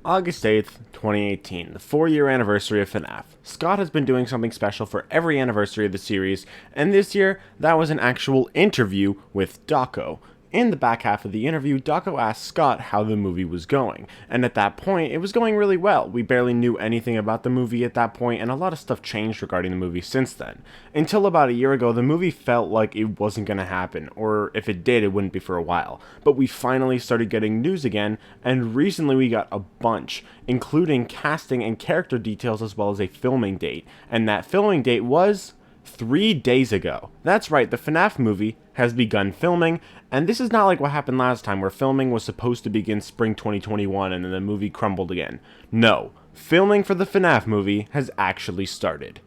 August 8th, 2018, the 4-year anniversary of FNaF. Scott has been doing something special for every anniversary of the series, and this year, that was an actual interview with Dawko. In the back half of the interview, Dawko asked Scott how the movie was going, and at that point, it was going really well. We barely knew anything about the movie at that point, and a lot of stuff changed regarding the movie since then. Until about a year ago, the movie felt like it wasn't going to happen, or if it did, it wouldn't be for a while. But we finally started getting news again, and recently we got a bunch, including casting and character details as well as a filming date, and that filming date was 3 days ago. That's right, the FNaF movie has begun filming, and this is not like what happened last time where filming was supposed to begin spring 2021 and then the movie crumbled again. No, filming for the FNaF movie has actually started.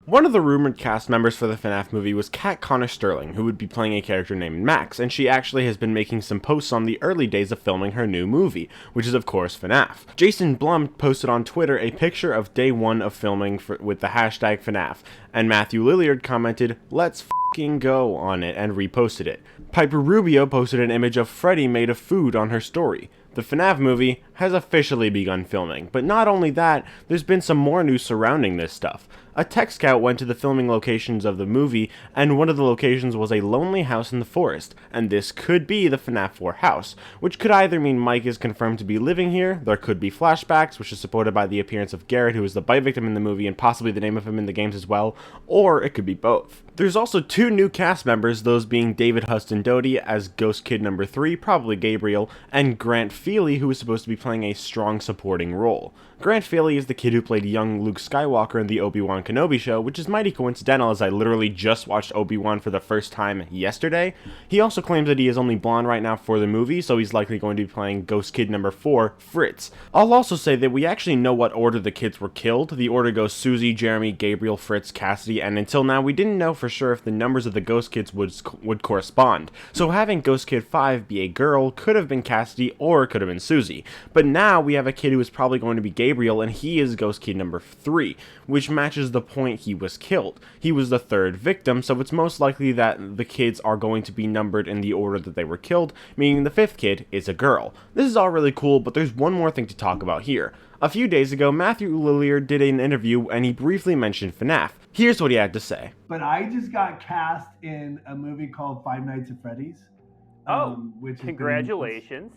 One of the rumored cast members for the FNaF movie was Kat Connor Sterling, who would be playing a character named Max, and she actually has been making some posts on the early days of filming her new movie, which is of course FNaF. Jason Blum posted on Twitter a picture of day one of filming with the hashtag FNaF, and Matthew Lillard commented, "Let's f***ing go" on it and reposted it. Piper Rubio posted an image of Freddy made of food on her story. The FNaF movie has officially begun filming, but not only that, there's been some more news surrounding this stuff. A tech scout went to the filming locations of the movie, and one of the locations was a lonely house in the forest, and this could be the FNaF 4 house, which could either mean Mike is confirmed to be living here, there could be flashbacks, which is supported by the appearance of Garrett, who is the bite victim in the movie and possibly the name of him in the games as well, or it could be both. There's also 2 new cast members, those being David Huston Doty as Ghost Kid number 3, probably Gabriel, and Grant Feely, who is supposed to be playing a strong supporting role. Grant Feely is the kid who played young Luke Skywalker in the Obi-Wan Kenobi show, which is mighty coincidental as I literally just watched Obi-Wan for the first time yesterday. He also claims that he is only blonde right now for the movie, so he's likely going to be playing Ghost Kid number 4, Fritz. I'll also say that we actually know what order the kids were killed. The order goes Susie, Jeremy, Gabriel, Fritz, Cassidy, and until now we didn't know for sure if the numbers of the Ghost Kids would correspond. So having Ghost Kid 5 be a girl could have been Cassidy or it could have been Susie. But now we have a kid who is probably going to be Gabriel, and he is Ghost Kid number 3, which matches the point he was killed. He was the 3rd victim, so it's most likely that the kids are going to be numbered in the order that they were killed, meaning the 5th kid is a girl. This is all really cool, but there's one more thing to talk about here. A few days ago, Matthew Lillard did an interview and he briefly mentioned FNaF. Here's what he had to say. But I just got cast in a movie called Five Nights at Freddy's. Which congratulations.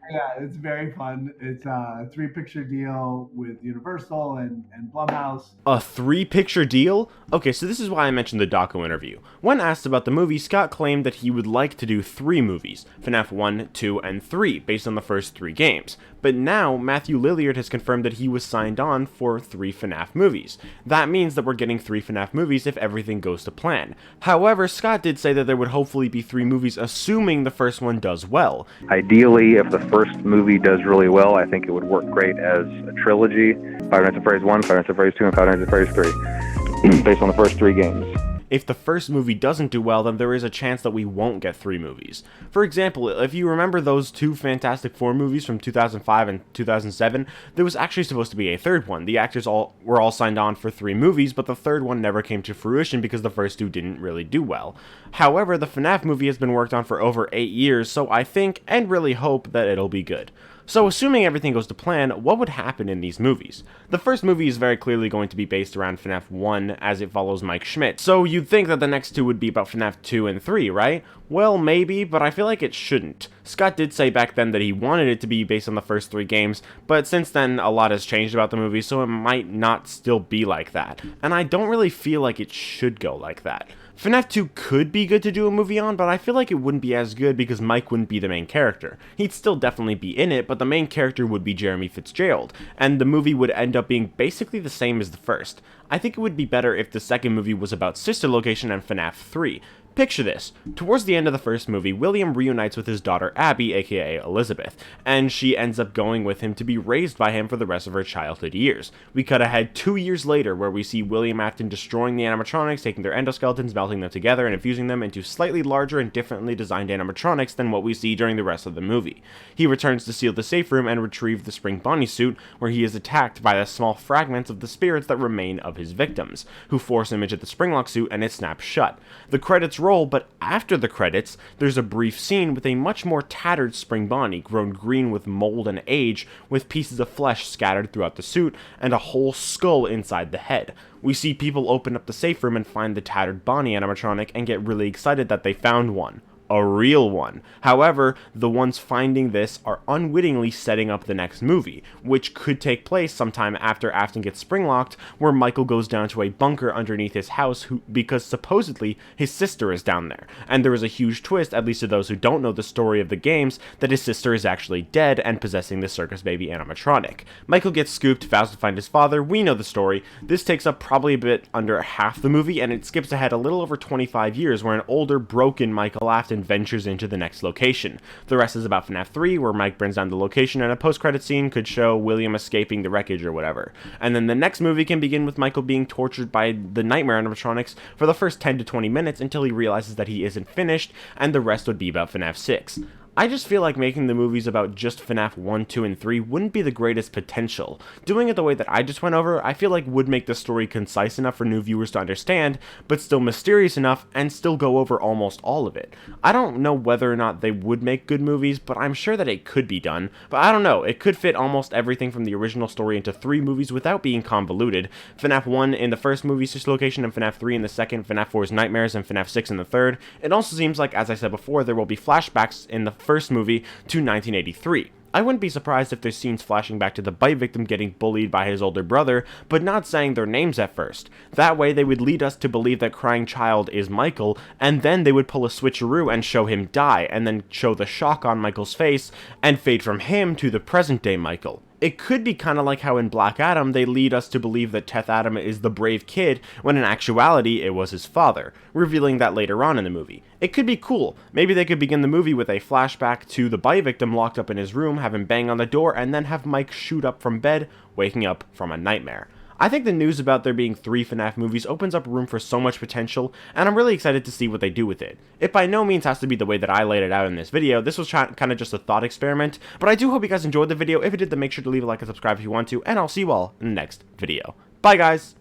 Yeah, it's very fun. It's a 3-picture deal with Universal and Blumhouse. A 3-picture deal? Okay, so this is why I mentioned the Dawko interview. When asked about the movie, Scott claimed that he would like to do 3 movies, FNaF 1, 2, and 3, based on the first 3 games. But now, Matthew Lillard has confirmed that he was signed on for 3 FNaF movies. That means that we're getting 3 FNaF movies if everything goes to plan. However, Scott did say that there would hopefully be 3 movies assuming the first one does well. Ideally, if the first movie does really well, I think it would work great as a trilogy. Five Nights at Freddy's 1, Five Nights at Freddy's 2, and Five Nights at Freddy's 3, based on the first 3 games. If the first movie doesn't do well, then there is a chance that we won't get 3 movies. For example, if you remember those 2 Fantastic Four movies from 2005 and 2007, there was actually supposed to be a 3rd one. The actors were all signed on for 3 movies, but the 3rd one never came to fruition because the first 2 didn't really do well. However, the FNaF movie has been worked on for over 8 years, so I think, and really hope, that it'll be good. So assuming everything goes to plan, what would happen in these movies? The first movie is very clearly going to be based around FNaF 1 as it follows Mike Schmidt, so you'd think that the next 2 would be about FNaF 2 and 3, right? Well, maybe, but I feel like it shouldn't. Scott did say back then that he wanted it to be based on the first 3 games, but since then a lot has changed about the movie, so it might not still be like that. And I don't really feel like it should go like that. FNaF 2 could be good to do a movie on, but I feel like it wouldn't be as good because Mike wouldn't be the main character. He'd still definitely be in it, but the main character would be Jeremy Fitzgerald, and the movie would end up being basically the same as the first. I think it would be better if the second movie was about Sister Location and FNaF 3. Picture this. Towards the end of the first movie, William reunites with his daughter Abby, aka Elizabeth, and she ends up going with him to be raised by him for the rest of her childhood years. We cut ahead 2 years later, where we see William Afton destroying the animatronics, taking their endoskeletons, melting them together, and infusing them into slightly larger and differently designed animatronics than what we see during the rest of the movie. He returns to seal the safe room and retrieve the Spring Bonnie suit, where he is attacked by the small fragments of the spirits that remain of his victims, who force him into the Springlock suit and it snaps shut. The credits roll, but after the credits, there's a brief scene with a much more tattered Spring Bonnie, grown green with mold and age, with pieces of flesh scattered throughout the suit, and a whole skull inside the head. We see people open up the safe room and find the tattered Bonnie animatronic and get really excited that they found one. A real one. However, the ones finding this are unwittingly setting up the next movie, which could take place sometime after Afton gets springlocked, where Michael goes down to a bunker underneath his house because supposedly his sister is down there. And there is a huge twist, at least to those who don't know the story of the games, that his sister is actually dead and possessing the circus baby animatronic. Michael gets scooped, vows to find his father. We know the story. This takes up probably a bit under half the movie, and it skips ahead a little over 25 years, where an older, broken Michael Afton ventures into the next location. The rest is about FNaF 3, where Mike burns down the location, and a post-credit scene could show William escaping the wreckage or whatever. And then the next movie can begin with Michael being tortured by the nightmare animatronics for the first 10 to 20 minutes until he realizes that he isn't finished, and the rest would be about FNaF 6. I just feel like making the movies about just FNaF 1, 2, and 3 wouldn't be the greatest potential. Doing it the way that I just went over, I feel like would make the story concise enough for new viewers to understand, but still mysterious enough, and still go over almost all of it. I don't know whether or not they would make good movies, but I'm sure that it could be done. But I don't know, it could fit almost everything from the original story into 3 movies without being convoluted. FNaF 1 in the first movie's location, and FNaF 3 in the second, FNaF 4's Nightmares, and FNaF 6 in the third. It also seems like, as I said before, there will be flashbacks in the first movie to 1983. I wouldn't be surprised if there's scenes flashing back to the bite victim getting bullied by his older brother, but not saying their names at first. That way they would lead us to believe that crying child is Michael, and then they would pull a switcheroo and show him die, and then show the shock on Michael's face, and fade from him to the present day Michael. It could be kind of like how in Black Adam they lead us to believe that Teth Adam is the brave kid, when in actuality it was his father, revealing that later on in the movie. It could be cool. Maybe they could begin the movie with a flashback to the bite victim locked up in his room, have him bang on the door, and then have Mike shoot up from bed, waking up from a nightmare. I think the news about there being 3 FNaF movies opens up room for so much potential, and I'm really excited to see what they do with it. It by no means has to be the way that I laid it out in this video. This was kind of just a thought experiment, but I do hope you guys enjoyed the video. If you did, then make sure to leave a like and subscribe if you want to, and I'll see you all in the next video. Bye guys!